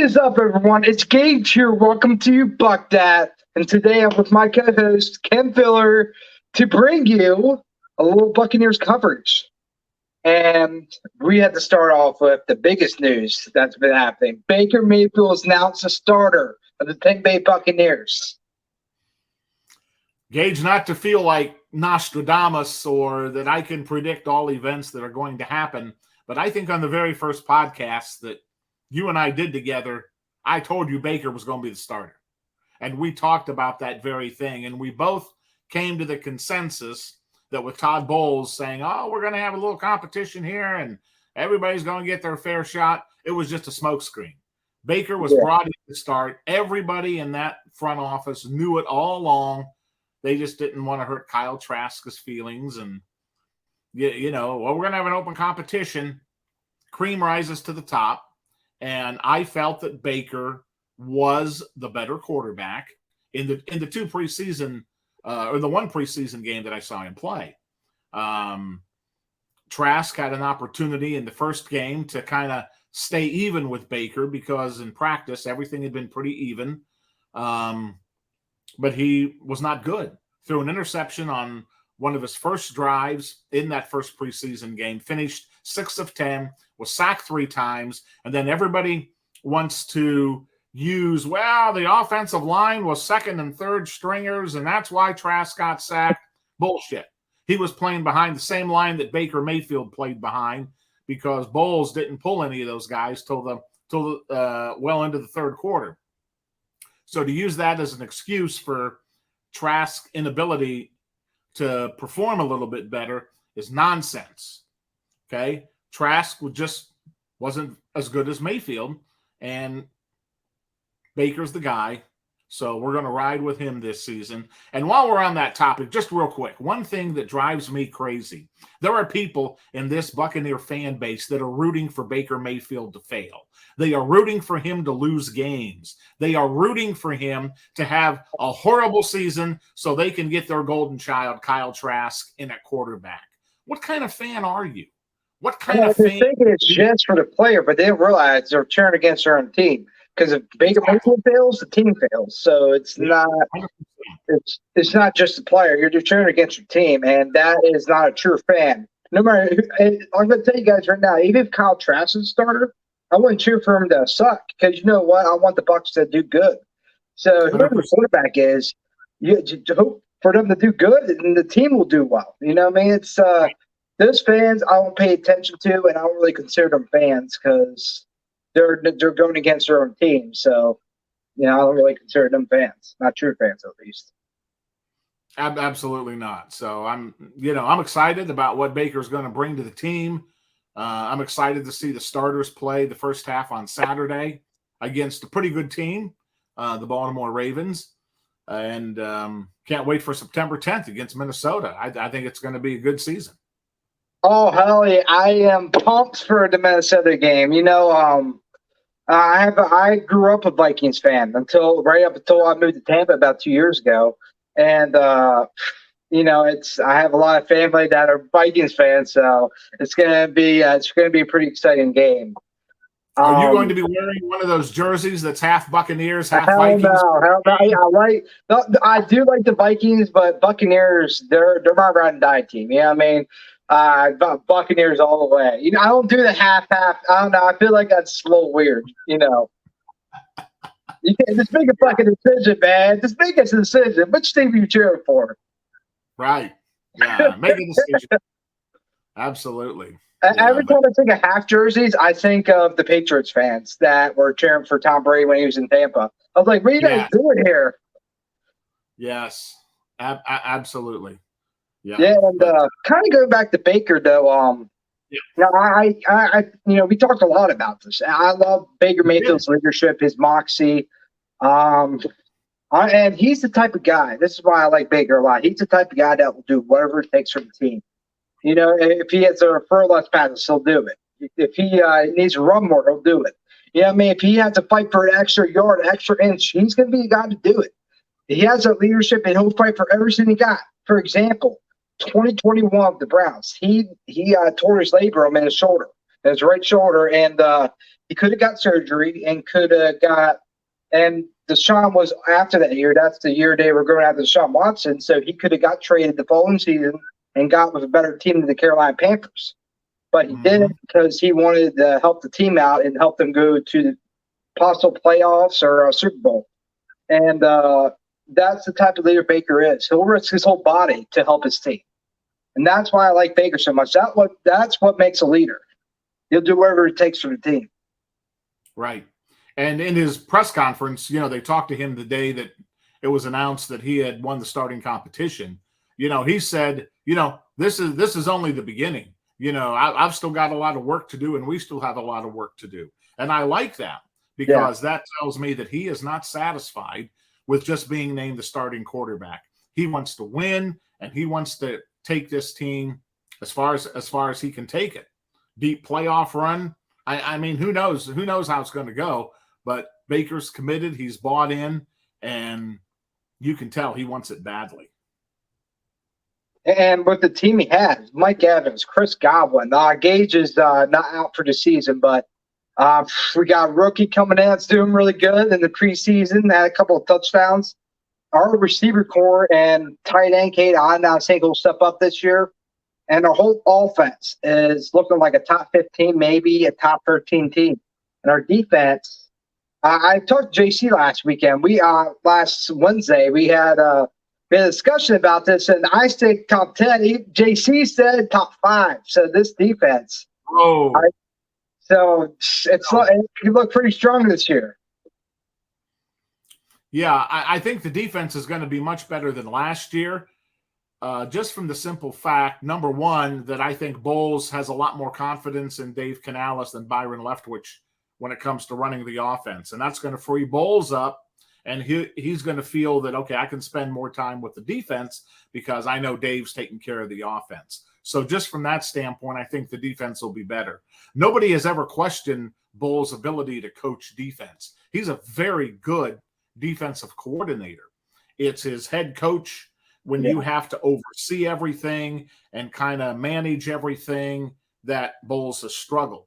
is up, everyone? It's Gage here. Welcome to Buck Dat. And today I'm with my co-host, Ken Filler, to bring you a little Buccaneers coverage. And we had to start off with the biggest news that's been happening. Baker Mayfield is announced a starter of the Tampa Bay Buccaneers. Gage, not to feel like Nostradamus or that I can predict all events that are going to happen, but I think on the very first podcast that you and I did together, I told you Baker was going to be the starter. And we talked about that very thing. And we both came to the consensus that with Todd Bowles saying, oh, we're going to have a little competition here and everybody's going to get their fair shot, it was just a smokescreen. Baker was brought in to start. Everybody in that front office knew it all along. They just didn't want to hurt Kyle Trask's feelings. And, we're going to have an open competition. Cream rises to the top. And I felt that Baker was the better quarterback in the two preseason or the one preseason game that I saw him play. Trask had an opportunity in the first game to kind of stay even with Baker because in practice everything had been pretty even, but he was not good. Threw an interception on one of his first drives in that first preseason game, finished 6 of 10, was sacked 3 times, and then everybody wants to use, the offensive line was second and third stringers, and that's why Trask got sacked. Bullshit. He was playing behind the same line that Baker Mayfield played behind because Bowles didn't pull any of those guys till well into the third quarter. So to use that as an excuse for Trask's inability to perform a little bit better is nonsense. Okay? Trask just wasn't as good as Mayfield, and Baker's the guy, so we're going to ride with him this season. And while we're on that topic, just real quick, one thing that drives me crazy, there are people in this Buccaneer fan base that are rooting for Baker Mayfield to fail. They are rooting for him to lose games. They are rooting for him to have a horrible season so they can get their golden child, Kyle Trask, in at quarterback. What kind of fan are you? What kind of fan? They're thinking it's just for the player, but they didn't realize they're cheering against their own team. Because if Baker Mayfield fails, the team fails. So it's not just the player. You're just cheering against your team, and that is not a true fan. No matter, I'm going to tell you guys right now, even if Kyle Trask is a starter, I wouldn't cheer for him to suck. Because you know what? I want the Bucs to do good. So whoever the quarterback is, you hope for them to do good, and the team will do well. You know what I mean? It's those fans I don't pay attention to, and I don't really consider them fans because they're going against their own team. So, I don't really consider them fans, not true fans at least. Absolutely not. So I'm excited about what Baker's going to bring to the team. I'm excited to see the starters play the first half on Saturday against a pretty good team, the Baltimore Ravens, and can't wait for September 10th against Minnesota. I think it's going to be a good season. Oh, hell yeah. I am pumped for the Minnesota game. I grew up a Vikings fan until I moved to Tampa about 2 years ago. And, I have a lot of family that are Vikings fans, so it's going to be a pretty exciting game. Are you going to be wearing one of those jerseys that's half Buccaneers, half Vikings? Hell no. I do like the Vikings, but Buccaneers, they're my ride and die team. You know what I mean? Buccaneers all the way. I don't do the half. I don't know. I feel like that's a little weird. You can't just make a fucking decision, man. Just make a decision. Which team are you cheering for? Right. Yeah. Make a decision. Absolutely. Every time I think of half jerseys, I think of the Patriots fans that were cheering for Tom Brady when he was in Tampa. I was like, what are you guys doing here? Yes. Absolutely. Yeah, and kind of going back to Baker though. We talked a lot about this. I love Baker Mayfield's leadership, his moxie, and he's the type of guy. This is why I like Baker a lot. He's the type of guy that will do whatever it takes for the team. If he has to refer less passes, he'll do it. If he needs to run more, he'll do it. If he has to fight for an extra yard, an extra inch, he's going to be the guy to do it. He has that leadership, and he'll fight for everything he got. For example, 2021 the Browns. He tore his labrum in his shoulder, in his right shoulder, and he could have got surgery and could have got. And Deshaun was after that year. That's the year they were going after Deshaun Watson. So he could have got traded the following season and got with a better team than the Carolina Panthers. But he didn't because he wanted to help the team out and help them go to the possible playoffs or a Super Bowl. And that's the type of leader Baker is. He'll risk his whole body to help his team. And that's why I like Baker so much. That's what makes a leader. He'll do whatever it takes for the team. Right. And in his press conference, they talked to him the day that it was announced that he had won the starting competition. He said, this is only the beginning. I've still got a lot of work to do, and we still have a lot of work to do. And I like that because that tells me that he is not satisfied with just being named the starting quarterback. He wants to win, and he wants to take this team as far as he can take it. Deep playoff run. I mean, who knows how it's going to go, but Baker's committed. He's bought in, and you can tell he wants it badly. And with the team he has, Mike Evans, Chris Godwin, Gage is not out for the season, but we got a rookie coming in that's doing really good in the preseason, had a couple of touchdowns. Our receiver core and tight end Kate, I now think will step up this year. And our whole offense is looking like a top 15, maybe a top 13 team. And our defense, I talked to JC last weekend. Last Wednesday, we had a discussion about this, and I said top 10. JC said top 5. So this defense. So it could look pretty strong this year. Yeah, I think the defense is going to be much better than last year. Just from the simple fact, number one, that I think Bowles has a lot more confidence in Dave Canales than Byron Leftwich when it comes to running the offense. And that's going to free Bowles up, and he's going to feel that, okay, I can spend more time with the defense because I know Dave's taking care of the offense. So just from that standpoint, I think the defense will be better. Nobody has ever questioned Bowles' ability to coach defense. He's a very good defensive coordinator. It's his head coach when you have to oversee everything and kind of manage everything that Bowles has struggled.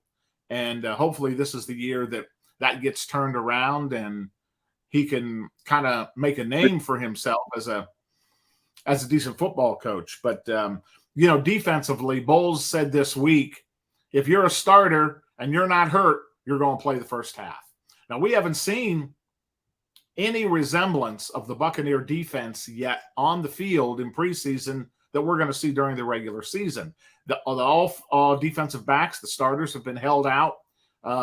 And hopefully this is the year that gets turned around and he can kind of make a name for himself as a decent football coach. But, defensively, Bowles said this week, if you're a starter and you're not hurt, you're going to play the first half. Now, we haven't seen any resemblance of the Buccaneer defense yet on the field in preseason that we're going to see during the regular season. All defensive backs, the starters, have been held out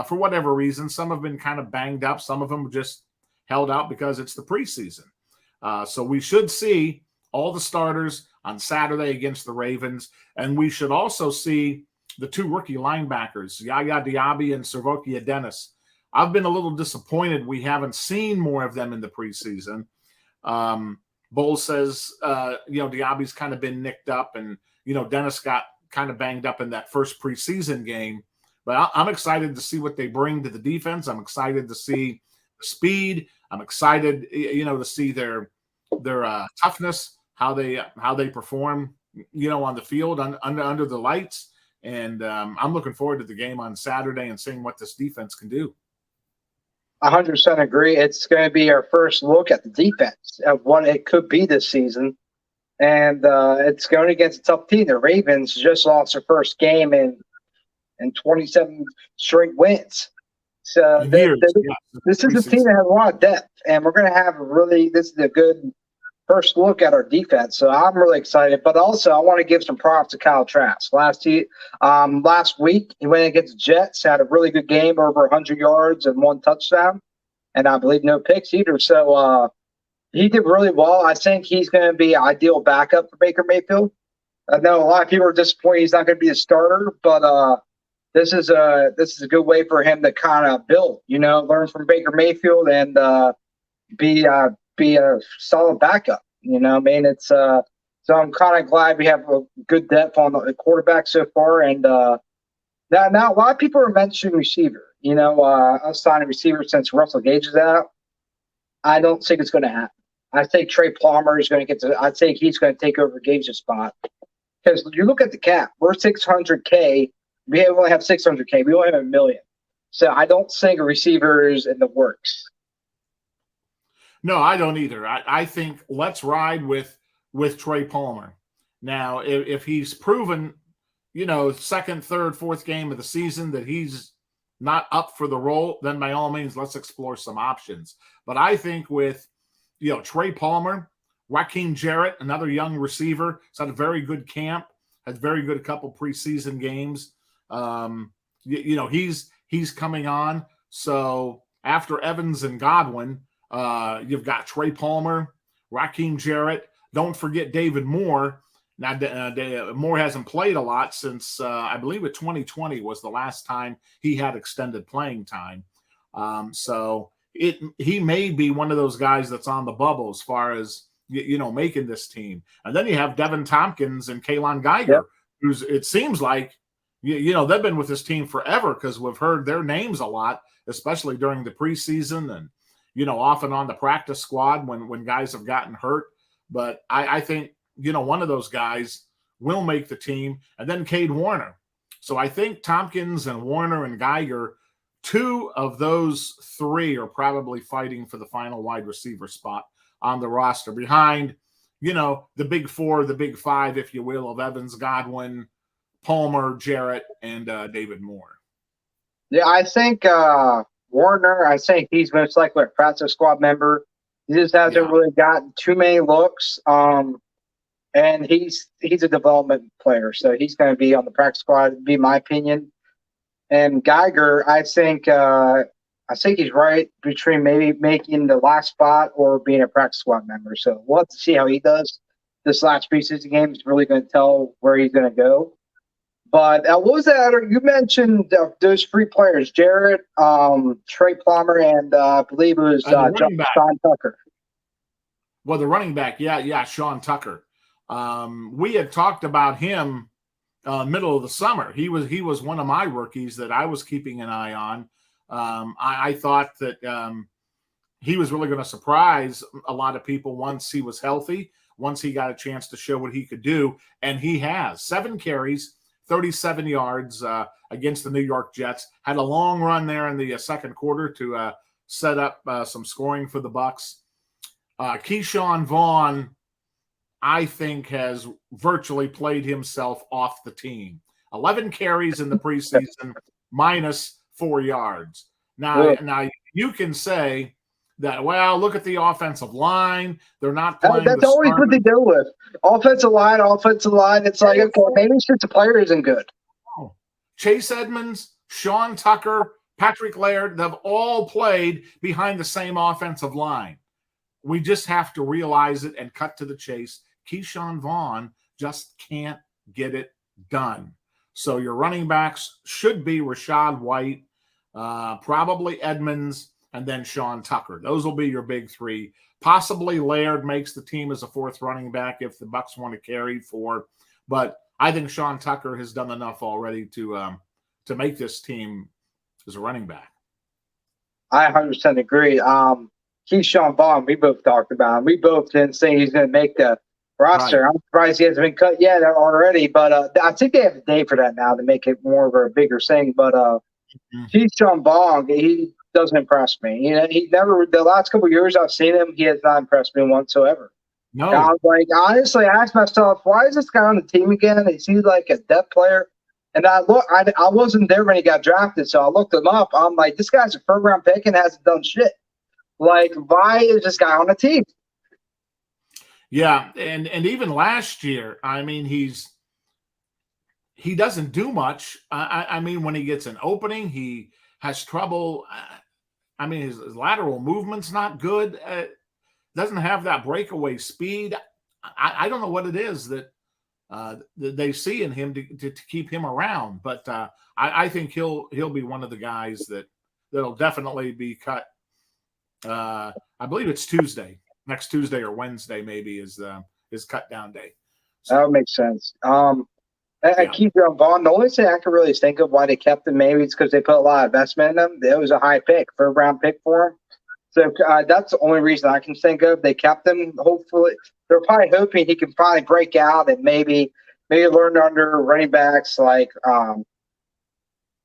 for whatever reason. Some have been kind of banged up. Some of them just held out because it's the preseason. So we should see all the starters on Saturday against the Ravens, and we should also see the two rookie linebackers, Yaya Diaby and Servokia Dennis. I've been a little disappointed we haven't seen more of them in the preseason. Bowles says, Diaby's kind of been nicked up, and, Dennis got kind of banged up in that first preseason game. But I'm excited to see what they bring to the defense. I'm excited to see the speed. I'm excited, to see their toughness, how they perform, on the field under the lights. And I'm looking forward to the game on Saturday and seeing what this defense can do. 100% agree. It's going to be our first look at the defense of what it could be this season. And it's going against a tough team. The Ravens just lost their first game in 27 straight wins. So this is a team that has a lot of depth, and we're going to have this is a good first look at our defense. So I'm really excited. But also, I want to give some props to Kyle Trask. Last week, he went against the Jets, had a really good game, over 100 yards and 1 touchdown, and I believe no picks either. So he did really well. I think he's going to be an ideal backup for Baker Mayfield. I know a lot of people are disappointed he's not going to be a starter, but this is a good way for him to kind of build, learn from Baker Mayfield and be a solid backup. It's so I'm kind of glad we have a good depth on the quarterback so far. And now a lot of people are mentioning receiver. Us signing receiver since Russell Gage is out. I don't think it's going to happen. I think Trey Palmer is going to I think he's going to take over Gage's spot, because you look at the cap. We're $600K. We only have $600K. We only have $1 million. So I don't think a receiver is in the works. No, I don't either. I think let's ride with Trey Palmer. Now, if he's proven, second, third, fourth game of the season that he's not up for the role, then by all means, let's explore some options. But I think with, Trey Palmer, Raheem Jarrett, another young receiver, has had a very good camp, had very good couple preseason games. He's coming on. So after Evans and Godwin, you've got Trey Palmer, Raheem Jarrett. Don't forget David Moore. Now, Moore hasn't played a lot since I believe 2020 was the last time he had extended playing time. So he may be one of those guys that's on the bubble as far as making this team. And then you have Devin Tompkins and Kaylon Geiger, Yep. who's it seems like they've been with this team forever because we've heard their names a lot, especially during the preseason and off and on the practice squad when guys have gotten hurt. But I think one of those guys will make the team, and then Cade Warner. So I think Tompkins and Warner and Geiger, two of those three are probably fighting for the final wide receiver spot on the roster behind, the big four, the big five, if you will, of Evans, Godwin, Palmer, Jarrett, and David Moore. Yeah, I think Warner, I think he's most likely a practice squad member. He just hasn't really gotten too many looks. And he's a development player, so he's going to be on the practice squad, would be my opinion. And Geiger, I think he's right between maybe making the last spot or being a practice squad member. So we'll have to see how he does. This last preseason game is really going to tell where he's going to go. But what was that? You mentioned those three players: Jarrett, Trey Palmer, and I believe it was Sean Tucker. Well, the running back, Sean Tucker. We had talked about him middle of the summer. He was one of my rookies that I was keeping an eye on. I thought that he was really going to surprise a lot of people once he was healthy, once he got a chance to show what he could do, and he has 7 carries, 37 yards against the New York Jets. Had a long run there in the second quarter to set up some scoring for the Bucs. Keyshawn Vaughn, I think, has virtually played himself off the team. 11 carries in the preseason, minus 4 yards. Now you can say that, well, look at the offensive line. They're not playing. That's always what they deal with. Offensive line. It's like, okay, maybe it's just the player isn't good. Chase Edmonds, Sean Tucker, Patrick Laird, they've all played behind the same offensive line. We just have to realize it and cut to the chase. Keyshawn Vaughn just can't get it done. So your running backs should be Rachaad White, probably Edmonds, and then Sean Tucker. Those will be your big three. Possibly Laird makes the team as a fourth running back if the Bucs want to carry 4. But I think Sean Tucker has done enough already to make this team as a running back. I 100% agree. Keyshawn Vaughn, we both talked about him. We both didn't say he's going to make the roster. Right. I'm surprised he hasn't been cut yet already, but I think they have a day for that now to make it more of a bigger thing. But Keyshawn Vaughn, he doesn't impress me. He never. The last couple of years I've seen him, he has not impressed me whatsoever. No, and I was like, honestly, I asked myself, why is this guy on the team again? Is he like a depth player? And I wasn't there when he got drafted, so I looked him up. I'm like, this guy's a first-round pick and hasn't done shit. Like, why is this guy on the team? Yeah, and even last year, I mean, he doesn't do much. I mean, when he gets an opening, he has trouble. I mean, his lateral movement's not good. Doesn't have that breakaway speed. I don't know what it is that they see in him to keep him around. But I think he'll be one of the guys that'll definitely be cut. I believe it's Tuesday. Next Tuesday or Wednesday maybe is cut down day. So, that would make sense. I keep you on Vaughn. The only thing I can really think of why they kept him, maybe it's because they put a lot of investment in him. It was a high pick, third-round pick for him. So that's the only reason I can think of. They kept him. Hopefully, they're probably hoping he can finally break out and maybe learn under running backs like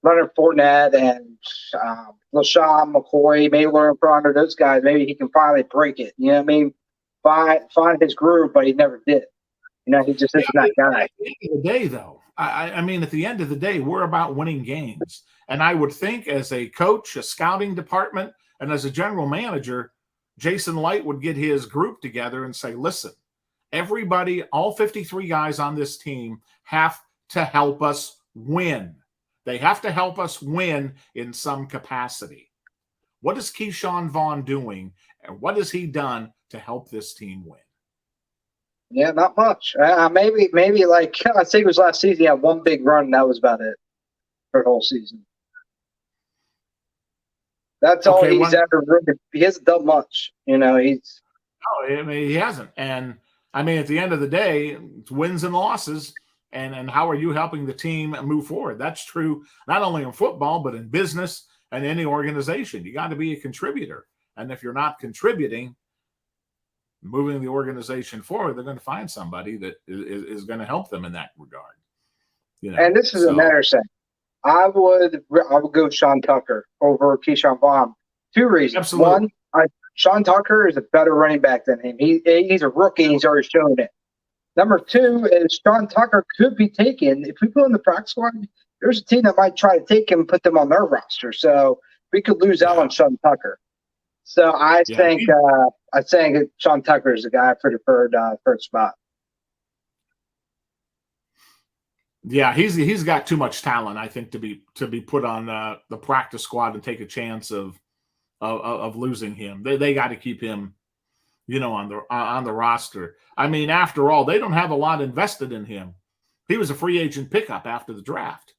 Leonard Fournette and LaShawn McCoy, maybe learn from under those guys. Maybe he can finally break it. You know what I mean? Find his groove, but he never did. You know, he just isn't that guy. At the end of the day, though, I mean, at the end of the day, we're about winning games. And I would think as a coach, a scouting department, and as a general manager, Jason Light would get his group together and say, listen, everybody, all 53 guys on this team have to help us win. They have to help us win in some capacity. What is Keyshawn Vaughn doing, and what has he done to help this team win? Yeah, not much. Maybe like I think it was last season. He had one big run, and that was about it for the whole season. That's all he's ever really. He hasn't done much. You know, he's. No, I mean, he hasn't. And I mean, at the end of the day, it's wins and losses. And how are you helping the team move forward? That's true not only in football, but in business and any organization. You got to be a contributor. And if you're not contributing, moving the organization forward, they're going to find somebody that is going to help them in that regard. You know, and this is another thing. I would go Sean Tucker over Keyshawn Vaughn. Two reasons. Absolutely. One, Sean Tucker is a better running back than him. He's a rookie. And he's already shown it. Number two is Sean Tucker could be taken. If we put him in the practice squad, there's a team that might try to take him and put them on their roster. So we could lose out on Sean Tucker. So I think Sean Tucker is the guy for the third spot. Yeah, he's got too much talent, I think, to be put on the practice squad and take a chance of losing him. They got to keep him, you know, on the roster. I mean, after all, they don't have a lot invested in him. He was a free agent pickup after the draft.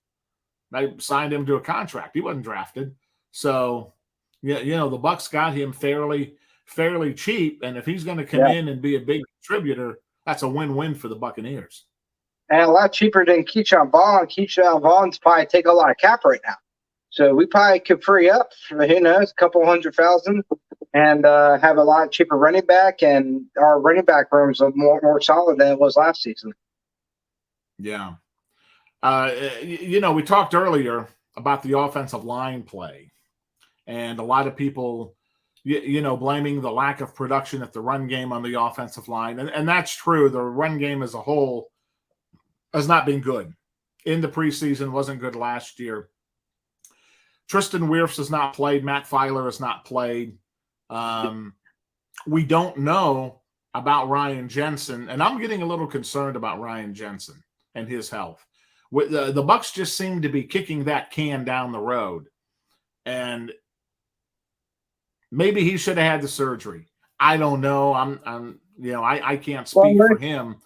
They signed him to a contract. He wasn't drafted, so yeah, you know, the Bucs got him fairly cheap, and if he's going to come in and be a big contributor, that's a win-win for the Buccaneers. And a lot cheaper than Keyshawn Vaughn. Keyshawn Vaughn's probably take a lot of cap right now. So we probably could free up, who knows, a couple $100,000 and have a lot cheaper running back. And our running back room is more solid than it was last season. Yeah. You know, we talked earlier about the offensive line play. And a lot of people, you know, blaming the lack of production at the run game on the offensive line. And that's true. The run game as a whole has not been good. In the preseason, wasn't good last year. Tristan Wirfs has not played. Matt Filer has not played. We don't know about Ryan Jensen, and I'm getting a little concerned about Ryan Jensen and his health. The Bucs just seem to be kicking that can down the road, and maybe he should have had the surgery. I don't know. I can't speak for him.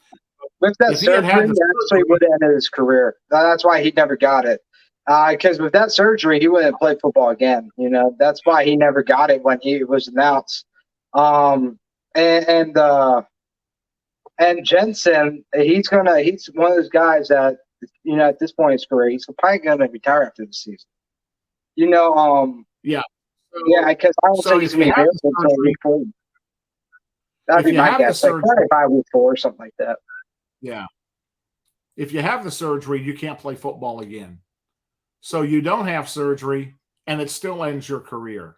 With that surgery, he actually would have ended his career. That's why he never got it. Because with that surgery, he wouldn't play football again. You know, that's why he never got it when he was announced. And Jensen, he's one of those guys that, you know, at this point in his career, he's probably gonna retire after the season. You know, yeah, because I don't think he's gonna be available until week 4. That'd be my guess. Like probably by week 4 or something like that. Yeah. If you have the surgery, you can't play football again. So you don't have surgery, and it still ends your career.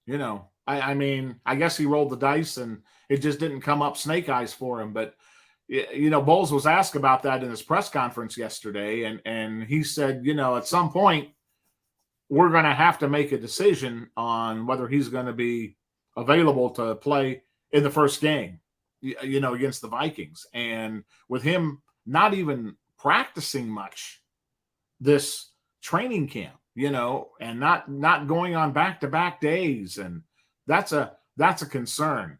You know, I mean, I guess he rolled the dice, and it just didn't come up snake eyes for him. But, you know, Bowles was asked about that in his press conference yesterday, and he said, you know, at some point, we're going to have to make a decision on whether he's going to be available to play in the first game, you know, against the Vikings. And with him not even practicing much this training camp, you know, and not going on back-to-back days, and that's a concern.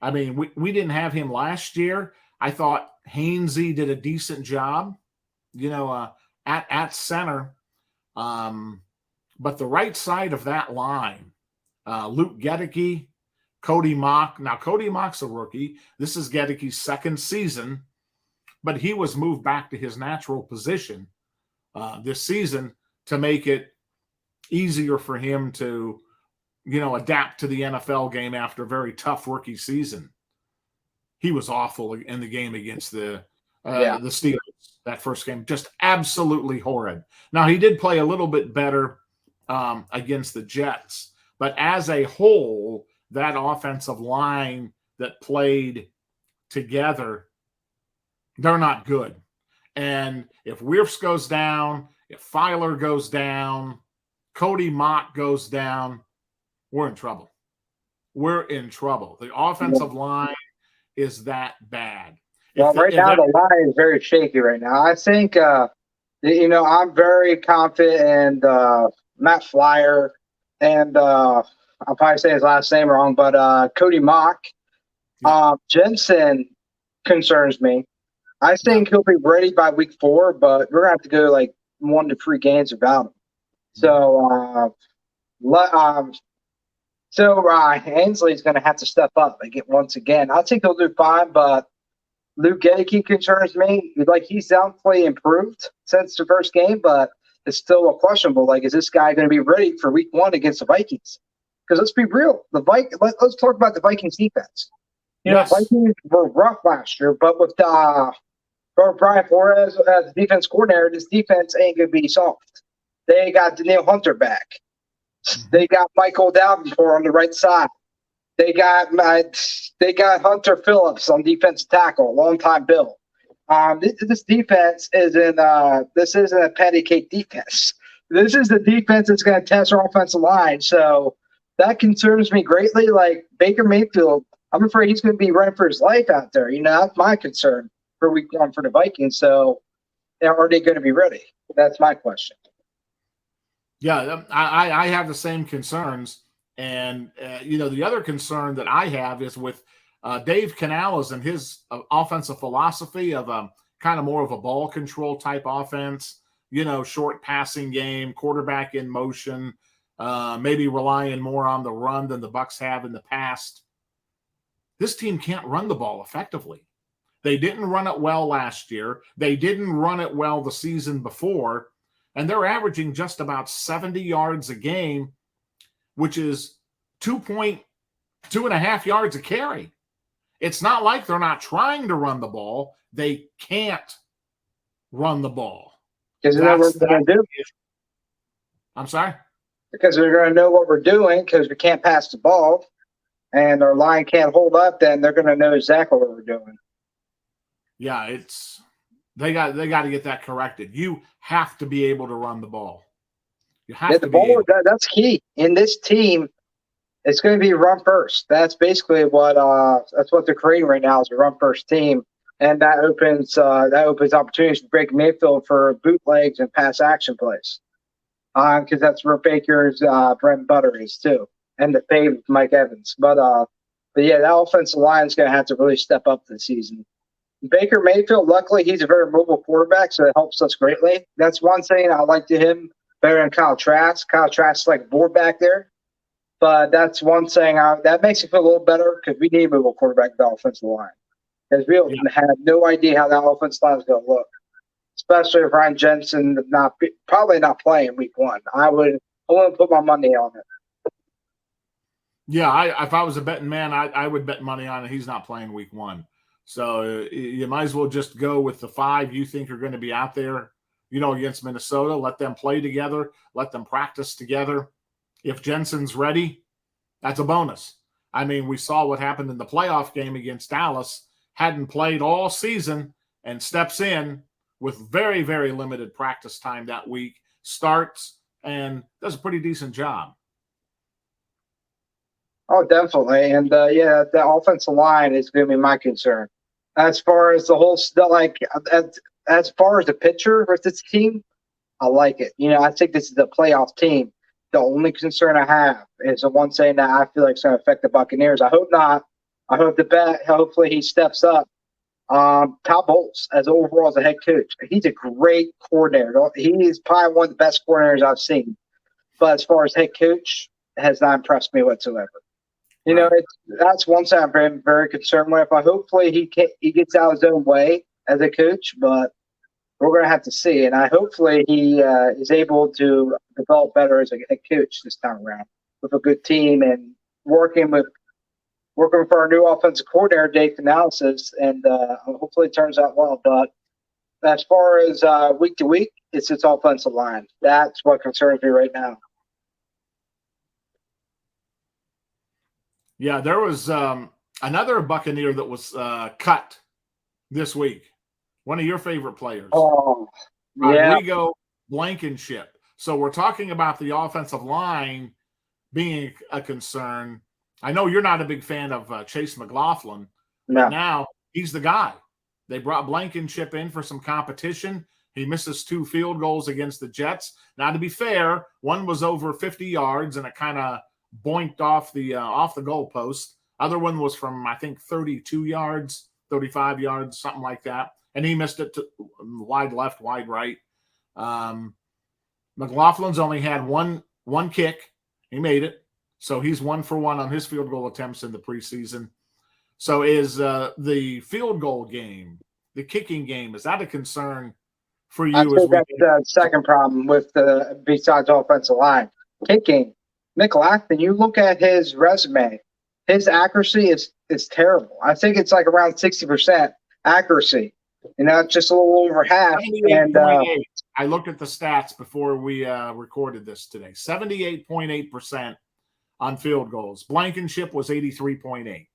I mean, we didn't have him last year. I thought Hainsey did a decent job, you know, at center. But the right side of that line, Luke Gedeke, Cody Mock. Now, Cody Mock's a rookie. This is Gedeke's second season, but he was moved back to his natural position this season to make it easier for him to, you know, adapt to the NFL game after a very tough rookie season. He was awful in the game against the Steelers. that first game. Just absolutely horrid. Now, he did play a little bit better against the Jets, but as a whole, that offensive line that played together, they're not good. And if Wirfs goes down, if Filer goes down, Cody Mott goes down, we're in trouble. We're in trouble. The offensive line is that bad. Well, right now the line is very shaky right now. I think, I'm very confident in Matt Flyer and I'll probably say his last name wrong, but Cody Mock. Jensen concerns me. I think he'll be ready by week 4, but we're going to have to go like 1 to 3 games without him. So, Ainsley's going to have to step up once again. I think he'll do fine, but Luke Gedeke concerns me. Like, he's definitely improved since the first game, but it's still a questionable. Like, is this guy going to be ready for week 1 against the Vikings? Because let's be real, let's talk about the Vikings defense. Vikings were rough last year, but with Brian Flores as defense coordinator, this defense ain't going to be soft. They got Danielle Hunter back. They got Michael Davenport on the right side. They got Hunter Phillips on defensive tackle, longtime Bill. This defense isn't a patty cake defense. This is the defense that's going to test our offensive line. So that concerns me greatly. Like Baker Mayfield, I'm afraid he's going to be running for his life out there. That's my concern for week 1 for the Vikings. So are they going to be ready? That's my question. Yeah, I have the same concerns. And, the other concern that I have is with Dave Canales and his offensive philosophy of kind of more of a ball control type offense, short passing game, quarterback in motion, maybe relying more on the run than the Bucs have in the past. This team can't run the ball effectively. They didn't run it well last year. They didn't run it well the season before. And they're averaging just about 70 yards a game, which is 2.5 yards a carry. It's not like they're not trying to run the ball. They can't run the ball. Because they know what we're going to do. I'm sorry? Because they're going to know what we're doing because we can't pass the ball and our line can't hold up, then they're going to know exactly what we're doing. Yeah, they got to get that corrected. You have to be able to run the ball. You have to be able. That's key. In this team, it's going to be run first. That's basically what they're creating right now is a run first team, and that opens opportunities for Baker Mayfield for bootlegs and pass action plays. Because that's where Baker's bread and butter is too, and the fave of Mike Evans. But yeah, that offensive line is going to have to really step up this season. Baker Mayfield, luckily, he's a very mobile quarterback, so it helps us greatly. That's one thing I like to him better than Kyle Trask. Kyle Trask is like a board back there. But that's one thing that makes me feel a little better because we need a mobile quarterback with the offensive line. Because we have no idea how that offensive line is going to look, especially if Ryan Jensen probably not playing week 1. I wouldn't put my money on it. Yeah, if I was a betting man, I would bet money on it. He's not playing week 1. So you might as well just go with the 5 you think are going to be out there, against Minnesota. Let them play together. Let them practice together. If Jensen's ready, that's a bonus. I mean, we saw what happened in the playoff game against Dallas. Hadn't played all season and steps in with very, very limited practice time that week, starts and does a pretty decent job. Oh, definitely. And, the offensive line is going to be my concern. As far as the whole as far as the pitcher with this team, I like it. I think this is a playoff team. The only concern I have is the one saying that I feel like it's going to affect the Buccaneers. I hope not. I hope hopefully he steps up. Todd Bowles, as a head coach, he's a great coordinator. He is probably one of the best coordinators I've seen. But as far as head coach, it has not impressed me whatsoever. That's one thing I'm very, very concerned with. Hopefully he gets out of his own way as a coach, but we're going to have to see. And hopefully he is able to develop better as a head coach this time around with a good team and working for our new offensive coordinator, Dave Canales, and hopefully it turns out well. But as far as week to week, it's its offensive line. That's what concerns me right now. Yeah, there was another Buccaneer that was cut this week. One of your favorite players, Oh, yeah. Rodrigo Blankenship. So we're talking about the offensive line being a concern. I know you're not a big fan of Chase McLaughlin, but No. now he's the guy. They brought Blankenship in for some competition. He misses 2 field goals against the Jets. Now, to be fair, one was over 50 yards and it kind of boinked off the goalpost. Other one was from, I think, 32 yards, 35 yards, something like that. And he missed it to wide left, wide right. McLaughlin's only had one kick. He made it. So he's 1 for 1 on his field goal attempts in the preseason. So is the field goal game, the kicking game, is that a concern for you? I think that's the second problem with besides offensive line. Kicking. McLaughlin, you look at his resume, his accuracy is terrible. I think it's like around 60% accuracy. It's just a little over half. And I looked at the stats before we recorded this today. 78.8% on field goals. Blankenship was 83.8.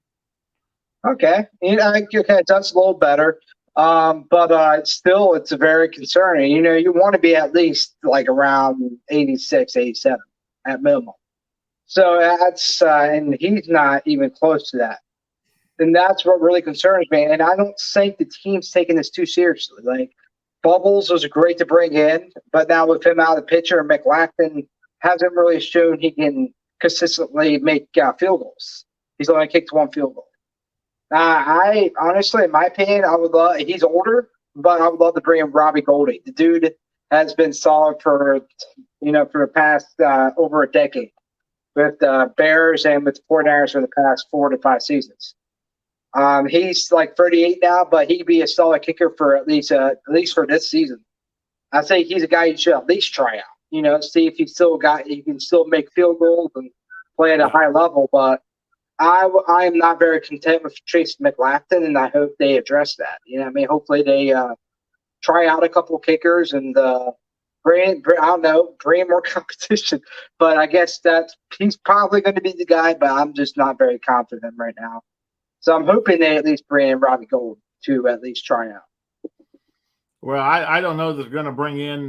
Okay. Okay, that's a little better. But still, it's very concerning. You want to be at least like around 86, 87 at minimum. So that's and he's not even close to that. And that's what really concerns me. And I don't think the team's taking this too seriously. Like, Bubbles was great to bring in, but now with him out of the picture, McLaughlin hasn't really shown he can consistently make field goals. He's only kicked 1 field goal. I honestly, in my opinion, I would love. He's older, but I would love to bring in Robbie Goldie. The dude has been solid for the past over a decade with the Bears and with the 49ers for the past 4 to 5 seasons. He's like 38 now, but he'd be a solid kicker for at least for this season. I think he's a guy you should at least try out. See if he can still make field goals and play at a high level. But I am not very content with Chase McLaughlin, and I hope they address that. Hopefully they try out a couple of kickers and bring more competition. But I guess he's probably going to be the guy, but I'm just not very confident right now. So I'm hoping they at least bring in Robbie Gold to at least try out. Well, I don't know that they're going to bring in,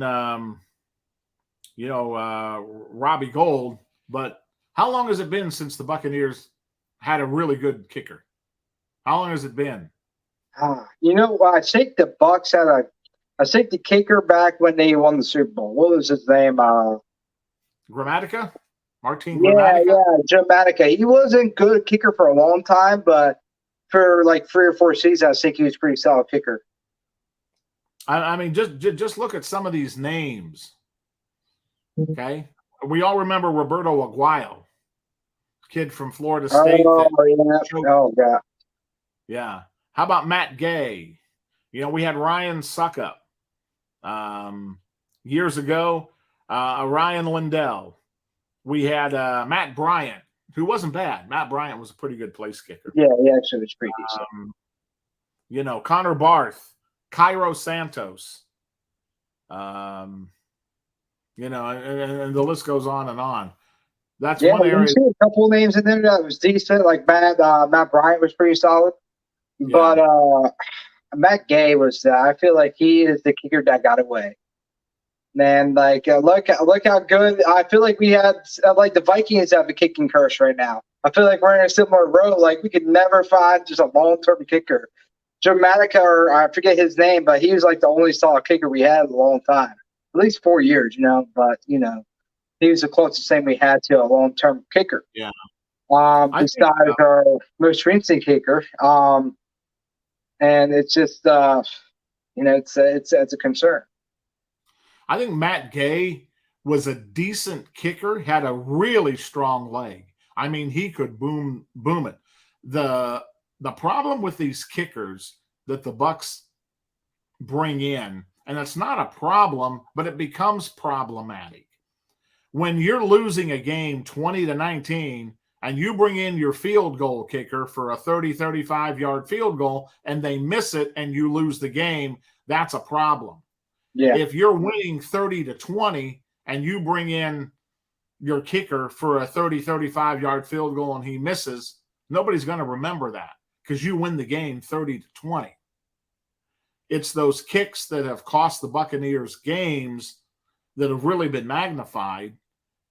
Robbie Gold, but how long has it been since the Buccaneers had a really good kicker? How long has it been? I think the Bucs had I think the kicker back when they won the Super Bowl. What was his name? Gramatica? Martin Yeah, Gramatica? Dramatica. He wasn't good kicker for a long time, but for like 3 or 4 seasons, I think he was a pretty solid kicker. I mean, just look at some of these names. Okay, we all remember Roberto Aguayo, kid from Florida State. Oh God. Yeah. How about Matt Gay? We had Ryan Suckup years ago. Ryan Lindell. We had Matt Bryant, who wasn't bad. Matt Bryant was a pretty good place kicker. Yeah, he actually was pretty decent. Connor Barth, Cairo Santos. And the list goes on and on. That's one area. See a couple of names in there that was decent. Like Matt Bryant was pretty solid, but Matt Gay was. I feel like he is the kicker that got away. Man, look how good. I feel like we had the Vikings have a kicking curse right now. I feel like we're in a similar road. Like, we could never find just a long-term kicker. Dramatica, or I forget his name, but he was like the only solid kicker we had in a long time, at least 4 years. But he was the closest thing we had to a long-term kicker. Yeah. Besides our most recent kicker, and it's just it's a concern. I think Matt Gay was a decent kicker, had a really strong leg. I mean, he could boom it. The problem with these kickers that the Bucs bring in, and it's not a problem, but it becomes problematic. When you're losing a game 20-19 and you bring in your field goal kicker for a 30, 35-yard field goal and they miss it and you lose the game, that's a problem. Yeah. If you're winning 30-20 and you bring in your kicker for a 35-yard field goal and he misses, nobody's going to remember that because you win the game 30-20. It's those kicks that have cost the Buccaneers games that have really been magnified.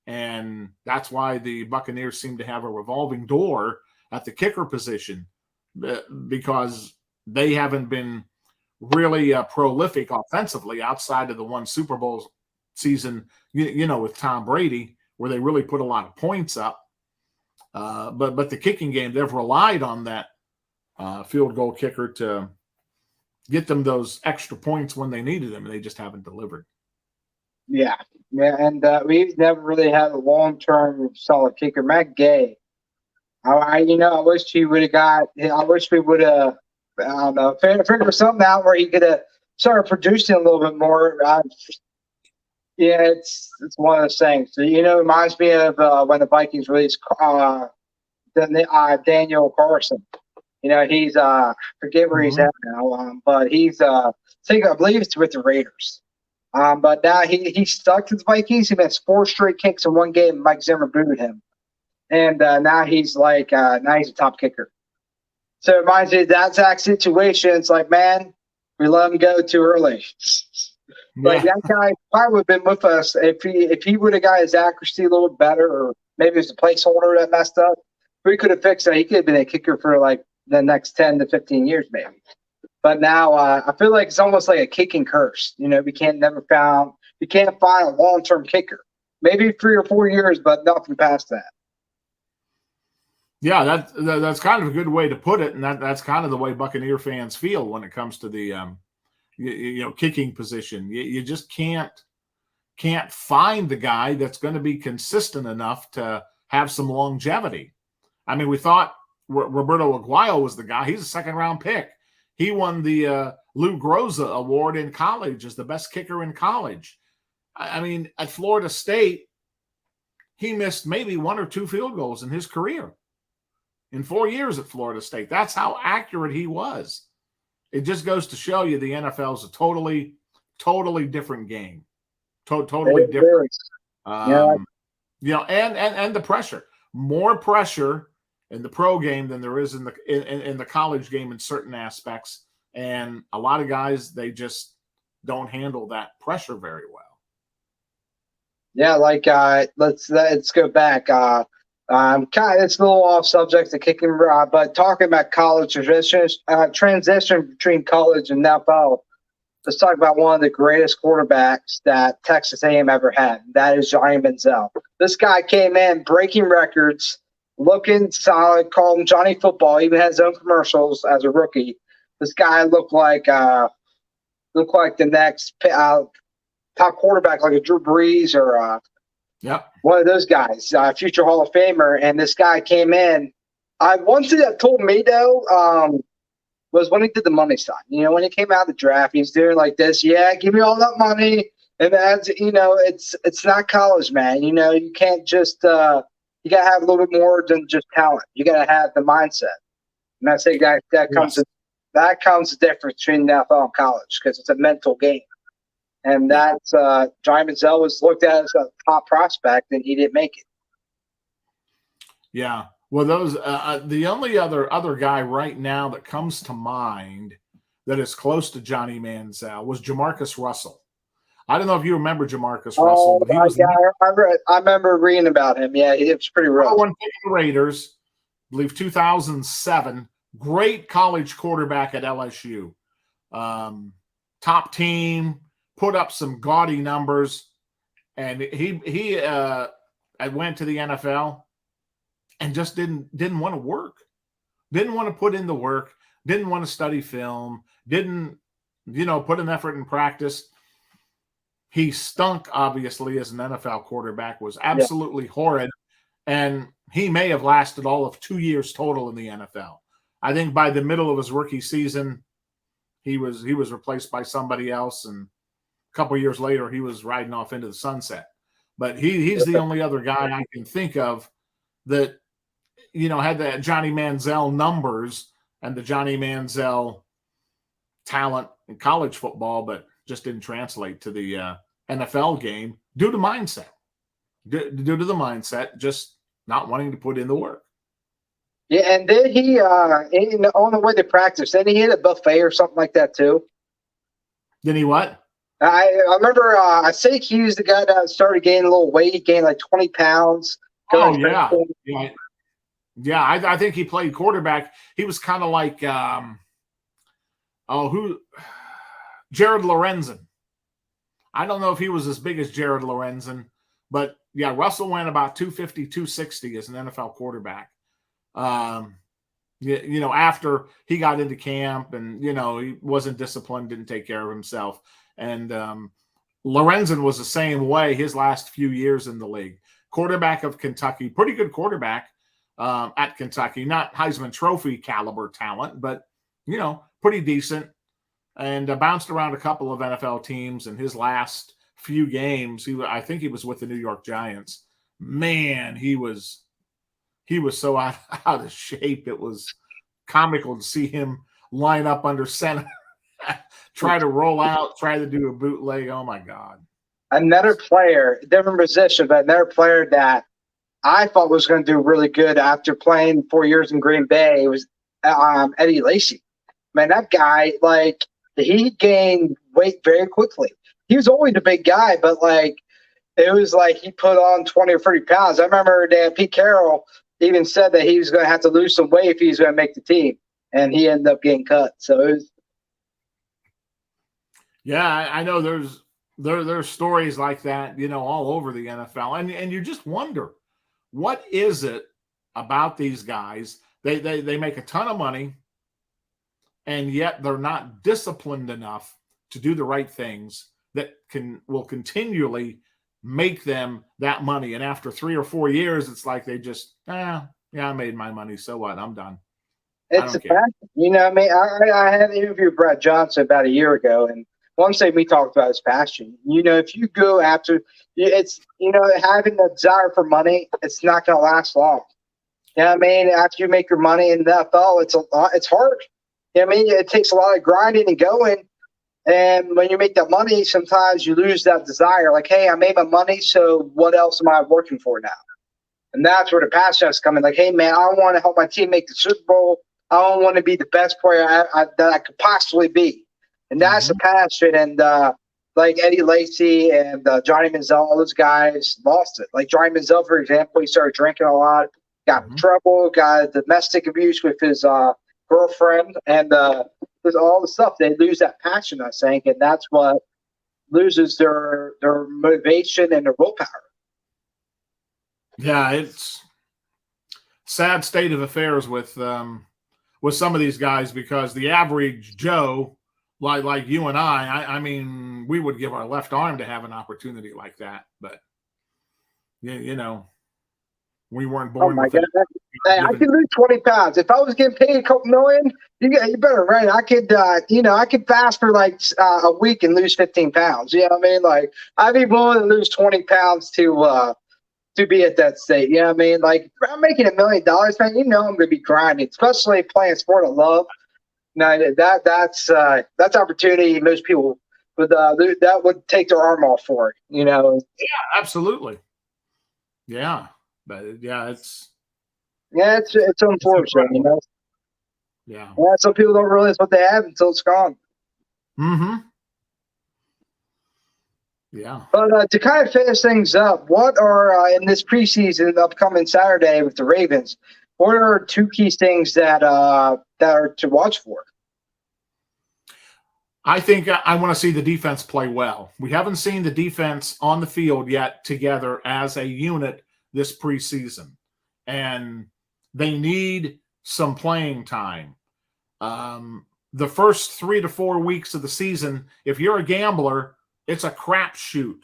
And that's why the Buccaneers seem to have a revolving door at the kicker position, because they haven't been really prolific offensively outside of the one Super Bowl season, with Tom Brady, where they really put a lot of points up. But the kicking game, they've relied on that field goal kicker to get them those extra points when they needed them, and they just haven't delivered. Yeah, and we've never really had a long-term solid kicker. Matt Gay, I wish he would have got. I wish we would have. I don't know, figure something out where he could have started producing a little bit more. Yeah, it's one of those things. So, it reminds me of when the Vikings released Daniel Carlson. He's forget where he's at now, but he's I believe it's with the Raiders. But now he's stuck to the Vikings. He missed 4 straight kicks in one game. Mike Zimmer booed him, and now he's now he's a top kicker. So it reminds me of that exact situation. It's like, man, we let him go too early. Like that guy probably would have been with us if he would have got his accuracy a little better, or maybe it was a placeholder that messed up. We could have fixed it. He could have been a kicker for like the next 10 to 15 years, maybe. But now I feel like it's almost like a kicking curse. We can't find a long-term kicker. Maybe 3 or 4 years, but nothing past that. Yeah, that's kind of a good way to put it, and that's kind of the way Buccaneer fans feel when it comes to the kicking position. You just can't find the guy that's going to be consistent enough to have some longevity. I mean, we thought Roberto Aguayo was the guy. He's a second-round pick. He won the Lou Groza Award in college as the best kicker in college. I mean, at Florida State, he missed maybe 1 or 2 field goals in his career. In 4 years at Florida State, that's how accurate he was. It just goes to show you the NFL is a totally, totally different game. Totally different. And the pressure. More pressure in the pro game than there is in the college game in certain aspects. And a lot of guys, they just don't handle that pressure very well. Yeah, let's go back. It's a little off subject to kicking, but talking about college transition between college and NFL. Let's talk about one of the greatest quarterbacks that Texas A&M ever had. That is Johnny Manziel. This guy came in breaking records, looking solid. Called him Johnny Football. Even had his own commercials as a rookie. This guy looked like the next top quarterback, like a Drew Brees or one of those guys, future Hall of Famer. And this guy came in. One thing that told me though was when he did the money sign. When he came out of the draft, he's doing like this. Yeah, give me all that money. And that's it's not college, man. You can't just you gotta have a little bit more than just talent. You gotta have the mindset. And that's that comes the difference between the NFL and college, because it's a mental game. And that's Johnny Manziel was looked at as a top prospect, and he didn't make it. Yeah. Well, those the only other guy right now that comes to mind that is close to Johnny Manziel was Jamarcus Russell. I don't know if you remember Jamarcus Russell, but he was I remember reading about him. Yeah, he was pretty rough. One pick of the Raiders, I believe 2007. Great college quarterback at LSU. Top team, put up some gaudy numbers, and he went to the NFL and just didn't want to work, didn't want to put in the work, didn't want to study film, didn't put an effort in practice. He stunk, obviously, as an NFL quarterback, was absolutely horrid, and he may have lasted all of 2 years total in the NFL. I think by the middle of his rookie season, he was replaced by somebody else, and a couple of years later, he was riding off into the sunset. But he's the only other guy I can think of that had the Johnny Manziel numbers and the Johnny Manziel talent in college football, but just didn't translate to the NFL game due to mindset. Due to the mindset, just not wanting to put in the work. Yeah, and then he on the way to practice, then he hit a buffet or something like that too. Then he what? I remember I think he was the guy that started gaining a little weight. He gained like 20 pounds. Oh yeah, yeah. I think he played quarterback. He was kind of like Jared Lorenzen. I don't know if he was as big as Jared Lorenzen, but yeah, Russell went about 250, 260 as an NFL quarterback. After he got into camp and, he wasn't disciplined, didn't take care of himself. And Lorenzen was the same way his last few years in the league. Quarterback of Kentucky, pretty good quarterback at Kentucky, not Heisman Trophy caliber talent, but, pretty decent. And bounced around a couple of NFL teams. In his last few games, I think he was with the New York Giants. Man, he was so out of shape. It was comical to see him line up under center, try to roll out, try to do a bootleg. Oh, my God. Another player, different position, but another player that I thought was going to do really good after playing 4 years in Green Bay was Eddie Lacy. Man, that guy, he gained weight very quickly. He was always a big guy, but, it was like he put on 20 or 30 pounds. I remember that Pete Carroll even said that he was going to have to lose some weight if he was going to make the team, and he ended up getting cut. So it was. Yeah, I know there's stories like that, all over the NFL, and you just wonder, what is it about these guys? They make a ton of money, and yet they're not disciplined enough to do the right things that will continually make them that money. And after 3 or 4 years, it's like they just, I made my money. So what? I'm done. It's a fact. I had an interview with Brett Johnson about a year ago, and one thing we talked about is passion. If you go after it's, having the desire for money, it's not going to last long. After you make your money in the NFL, it's hard. It takes a lot of grinding and going. And when you make that money, sometimes you lose that desire. Like, hey, I made my money, so what else am I working for now? And that's where the passion has come in. Like, hey, man, I want to help my team make the Super Bowl. I don't want to be the best player that I could possibly be. And that's the passion. And like Eddie Lacy and Johnny Manziel, all those guys lost it. Like Johnny Manziel, for example, he started drinking a lot, got in trouble, got domestic abuse with his girlfriend, and there's all the stuff. They lose that passion, I think, and that's what loses their motivation and their willpower. Yeah, it's sad state of affairs with some of these guys, because the average Joe, like you and I mean, we would give our left arm to have an opportunity like that, but we weren't born. Oh my God! Hey, I could lose 20 pounds if I was getting paid a couple million. You better right. I could, I could fast for a week and lose 15 pounds. You know what I mean? Like, I'd be willing to lose 20 pounds to be at that state. You know what I mean? Like, I'm making $1 million, man. I'm going to be grinding, especially playing a sport I love. Now that's opportunity most people would that would take their arm off for. Yeah, absolutely. Yeah. But yeah, it's unfortunate, Yeah. Some people don't realize what they have until it's gone. Mm-hmm. Yeah. But to kind of finish things up, what are in this preseason, upcoming Saturday with the Ravens? What are 2 key things that are to watch for? I think I want to see the defense play well. We haven't seen the defense on the field yet together as a unit this preseason, and they need some playing time. The first 3 to 4 weeks of the season, if you're a gambler, it's a crapshoot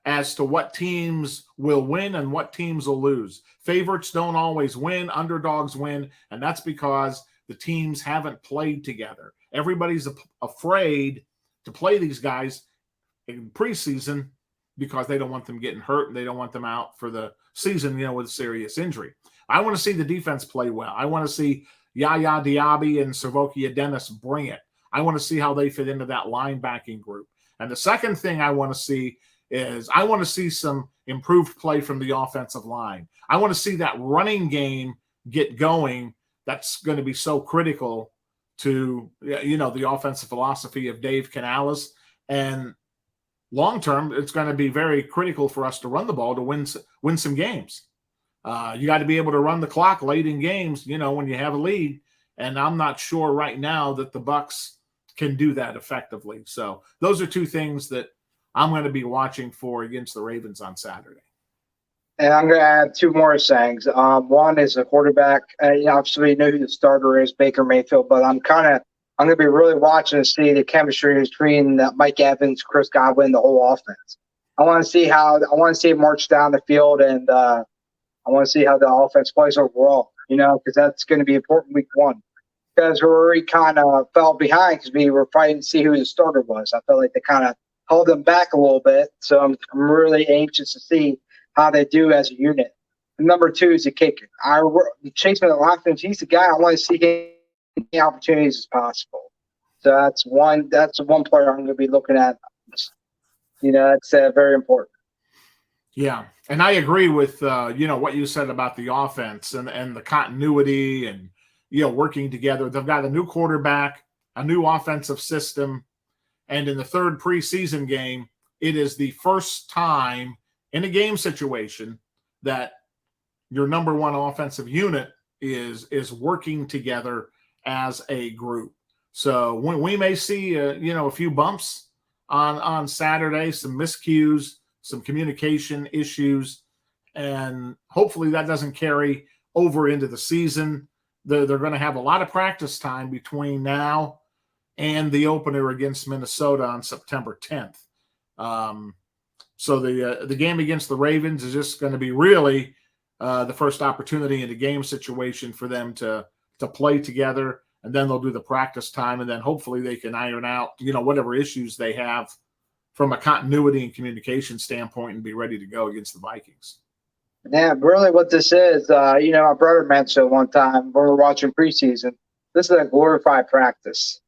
as to what teams will win and what teams will lose. Favorites don't always win, underdogs win, and that's because the teams haven't played together. Everybody's afraid to play these guys in preseason because they don't want them getting hurt and they don't want them out for the season, with a serious injury. I want to see the defense play well. I want to see Yaya Diaby and Savokia Dennis bring it. I want to see how they fit into that linebacking group. And the second thing I want to see is I want to see some improved play from the offensive line. I want to see that running game get going. That's going to be so critical to, the offensive philosophy of Dave Canales. And long term, it's going to be very critical for us to run the ball to win some games. You got to be able to run the clock late in games, when you have a lead. And I'm not sure right now that the Bucs can do that effectively. So those are two things that I'm going to be watching for against the Ravens on Saturday. And I'm going to add two more things. One is the quarterback. Obviously, you know who the starter is, Baker Mayfield, but I'm going to be really watching to see the chemistry between Mike Evans, Chris Godwin, the whole offense. I want to see it march down the field, and I want to see how the offense plays overall, because that's going to be important week one. Because we already kind of fell behind because we were fighting to see who the starter was. I felt like they kind of held them back a little bit. So I'm really anxious to see how they do as a unit. And number two is the kicker. Chase McLaughlin, he's the guy I want to see him as many opportunities as possible. So that's one player I'm going to be looking at. It's very important. Yeah, and I agree with what you said about the offense and the continuity and working together. They've got a new quarterback, a new offensive system, and in the third preseason game, it is the first time in a game situation that your number one offensive unit is working together as a group. So we may see a few bumps on Saturday, some miscues, some communication issues, and hopefully that doesn't carry over into the season. They're going to have a lot of practice time between now and the opener against Minnesota on September 10th. So the game against the Ravens is just going to be really the first opportunity in a game situation for them to play together, and then they'll do the practice time, and then hopefully they can iron out whatever issues they have from a continuity and communication standpoint and be ready to go against the Vikings. Yeah, really what this is, my brother mentioned one time when we were watching preseason, this is a glorified practice.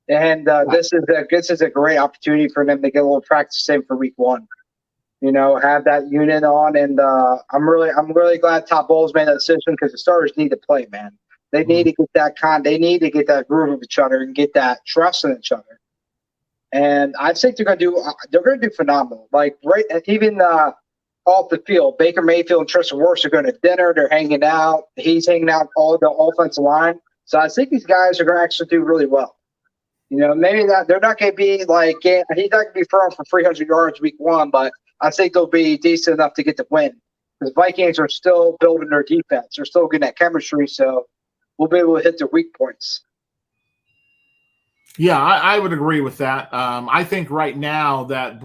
And this is a great opportunity for them to get a little practice in for week one. Have that unit on, and I'm really glad Todd Bowles made that decision because the starters need to play, man. They need to get they need to get that groove of each other and get that trust in each other. And I think they're going to do phenomenal. Like even off the field, Baker Mayfield and Tristan Wirfs are going to dinner. They're hanging out. He's hanging out all the offensive line. So I think these guys are going to actually do really well. Maybe they're not going to be like he's not going to be throwing for 300 yards week one, but I think they'll be decent enough to get the win. Because Vikings are still building their defense. They're still getting that chemistry, so we'll be able to hit their weak points. Yeah, I would agree with that. I think right now that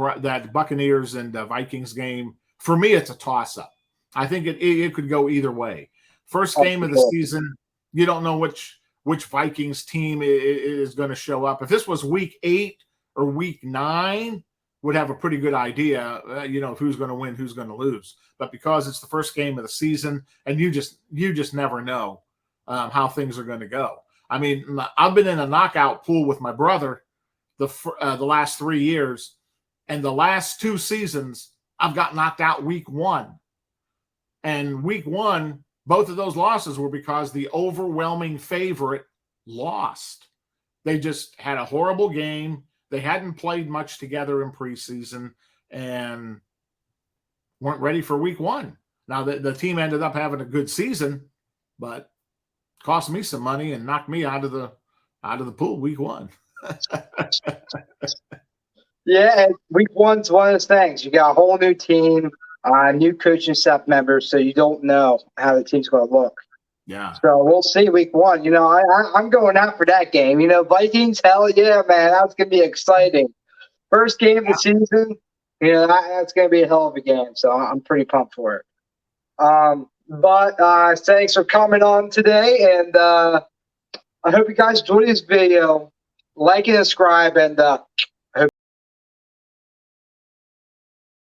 Buccaneers and Vikings game, for me, it's a toss-up. I think it could go either way. First game of the season, you don't know which Vikings team is going to show up. If this was week 8 or week 9, would have a pretty good idea, of who's going to win, who's going to lose. But because it's the first game of the season, and you just never know how things are going to go. I mean, I've been in a knockout pool with my brother the last 3 years, and the last 2 seasons I've got knocked out week 1. And week 1, both of those losses were because the overwhelming favorite lost. They just had a horrible game. They hadn't played much together in preseason and weren't ready for week 1. Now, the team ended up having a good season, but cost me some money and knocked me out of the pool week 1. Yeah, and week 1's one of those things. You got a whole new team, new coaching staff members, so you don't know how the team's going to look. Yeah. So we'll see week 1. I'm going out for that game. Vikings, hell yeah, man. That's going to be exciting. First game of the season, that's going to be a hell of a game. So I'm pretty pumped for it. But thanks for coming on today. And I hope you guys enjoyed this video. Like and subscribe. And